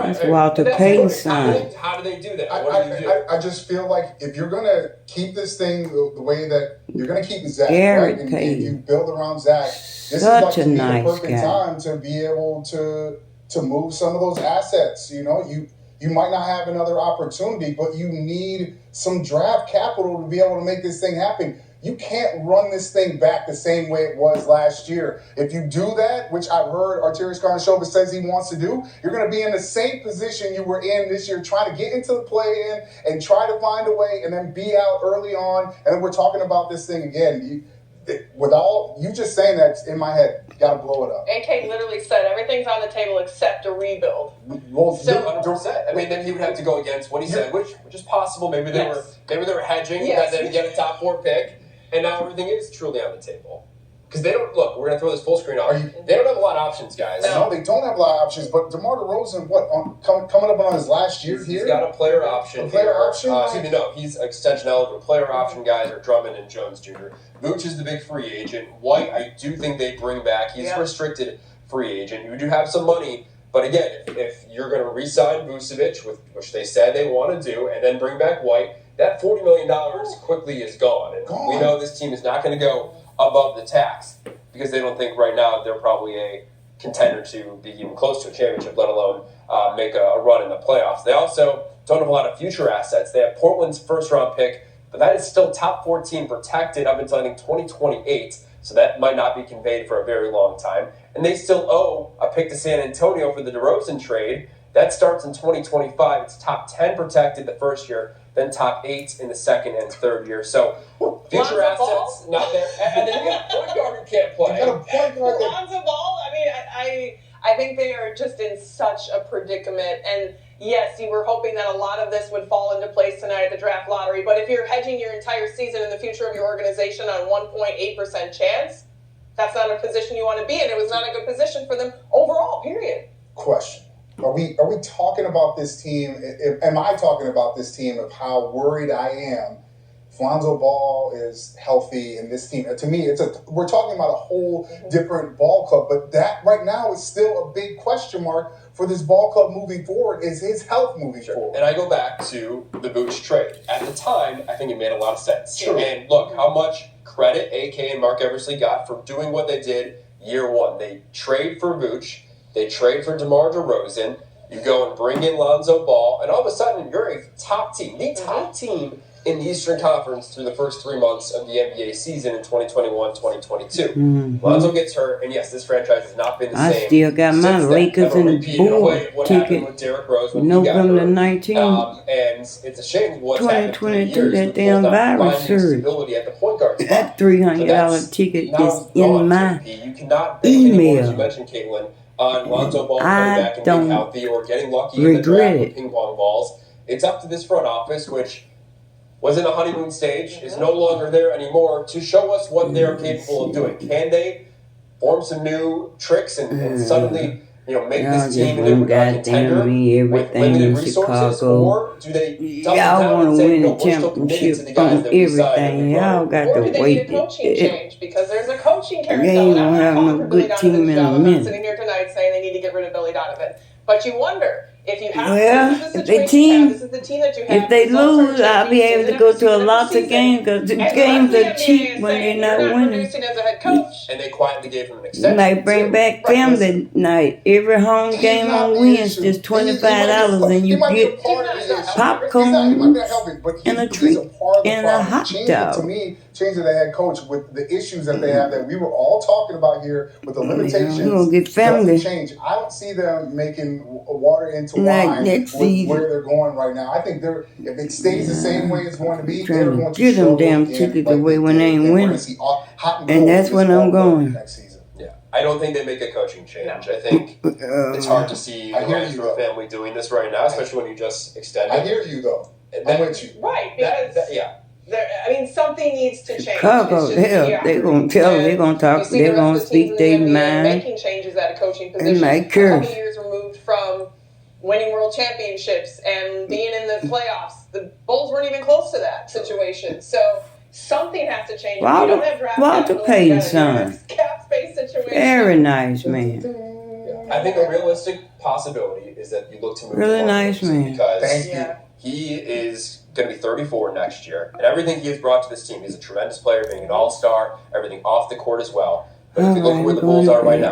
Right. That's Walter Payton's son. How do they do that? What do you do? I just feel like if you're going to keep this thing the way that you're going to keep Zach, Garrett right? Payton. And you build around Zach, this is Such like a to be nice the perfect guy. time to be able to move some of those assets. You know, you might not have another opportunity, but you need some draft capital to be able to make this thing happen. You can't run this thing back the same way it was last year. If you do that, which I've heard Arturius Karnisovas says he wants to do, you're going to be in the same position you were in this year, trying to get into the play-in and try to find a way and then be out early on. And then we're talking about this thing again. With all you just saying that in my head, you got to blow it up. AK literally said everything's on the table except a rebuild. Well, So- 100%. I mean, then he would have to go against what he said, which is possible. Maybe they were hedging that they would get a top 4 pick, and now everything is truly on the table. Because they don't look. We're gonna throw this full screen off. They don't have a lot of options, guys. No, they don't have a lot of options. But DeMar DeRozan, coming up on his last year here? He's got a player option. He's extension eligible. Player option guys are Drummond and Jones Jr. Vooch is the big free agent. White, I do think they bring back. He's a restricted free agent. You do have some money, but again, if you're going to re-sign Vucevic, which they said they want to do, and then bring back White, that $40 million quickly is gone. And we know this team is not going to go above the tax because they don't think right now they're probably a contender to be even close to a championship, let alone make a run in the playoffs. They also don't have a lot of future assets. They have Portland's first-round pick, but that is still top 14 protected up until, I think, 2028, so that might not be conveyed for a very long time. And they still owe a pick to San Antonio for the DeRozan trade. That starts in 2025. It's top 10 protected the first year, then top 8 in the second and third year. So future assets not there. And then you got a point guard who can't play. You got a point guard Lonzo Ball. I mean, I think they are just in such a predicament. And yes, you were hoping that a lot of this would fall into place tonight at the draft lottery. But if you're hedging your entire season and the future of your organization on 1.8% chance, that's not a position you want to be in. It was not a good position for them overall, period. Question. Are we talking about this team? Am I talking about this team of how worried I am if Lonzo Ball is healthy and this team? To me, we're talking about a whole different ball club, but that right now is still a big question mark for this ball club moving forward. Is his health moving forward? And I go back to the Vooch trade. At the time, I think it made a lot of sense. True. And look, how much credit AK and Mark Eversley got for doing what they did year one. They trade for Vooch. They trade for DeMar DeRozan. You go and bring in Lonzo Ball, and all of a sudden you're a top team, the top team in the Eastern Conference through the first 3 months of the NBA season in 2021-2022. Lonzo gets hurt, and yes, this franchise has not been the same. I still got my Lakers and Bulls ticket. November 19th. And it's a shame what's happened 2022, that damn virus surge. At the point guard spot. That $300 ticket is in my You cannot email. You mentioned, Caitlin, on Lonzo Ball coming I back and don't being healthy or getting lucky in the draft with ping pong balls. It's up to this front office, which was in a honeymoon stage, is no longer there anymore, to show us what they're capable of doing. Can they form some new tricks and suddenly, make this team into a contender with limited resources, or do they double down and say, no, we're still committed to the guys that we signed? Y'all got Or to do they wait. need a coaching change? Because there's a coaching carousel. They ain't And I'm gonna have not no calling for Billy good team Donovan's in a job. I'm not minute. sitting here tonight saying they need to get rid of Billy Donovan. But you wonder, if you have Well, this is the if they situation you have, team- this is the team that you have. If they results are lose, I'll be changing able to season go after to a season lot after of season. games because the And the games rest of are the NBA cheap is when saying, they're "You're not winning. producing as a head coach." And they quietly gave him an extension. Like bring back family night. Every home game on Wednesday is $25 and you get popcorn and a treat and a hot To dog. me, changing the head coach with the issues that they have that we were all talking about here with the limitations. We're gonna get family. doesn't change. I don't see them making water into Like wine next with season. where they're going right now. I think if it stays the same way it's going to be, Trying they're to going to get them struggle damn again tickets like away they when did. they ain't And we're winning. gonna see hot And that's cold when this I'm ball club going. next season. Yeah, I don't think they make a coaching change. I think it's hard to see I the hear you, Maestro though. family doing this right now, especially when you just extended. I hear you though. I'm with you. Right, because something needs to change. Chicago, It's just- hell, yeah. they gonna tell, they gonna You talk, see they the rest gonna of the teams speak in their the NBA mind. making changes at a coaching position. might A curse. couple years removed from winning world championships and being in the playoffs. The Bulls weren't even close to that situation. So something has to change. If you Walter- don't have draft Walter capital, Payton's you got a son. cap space situation. Very nice man. I think a realistic possibility is that you look to move Really to nice man. because Thank he is going to be 34 next year, and everything he has brought to this team, he's a tremendous player, being an all-star, everything off the court as well. But if you look at where the Bulls are right now,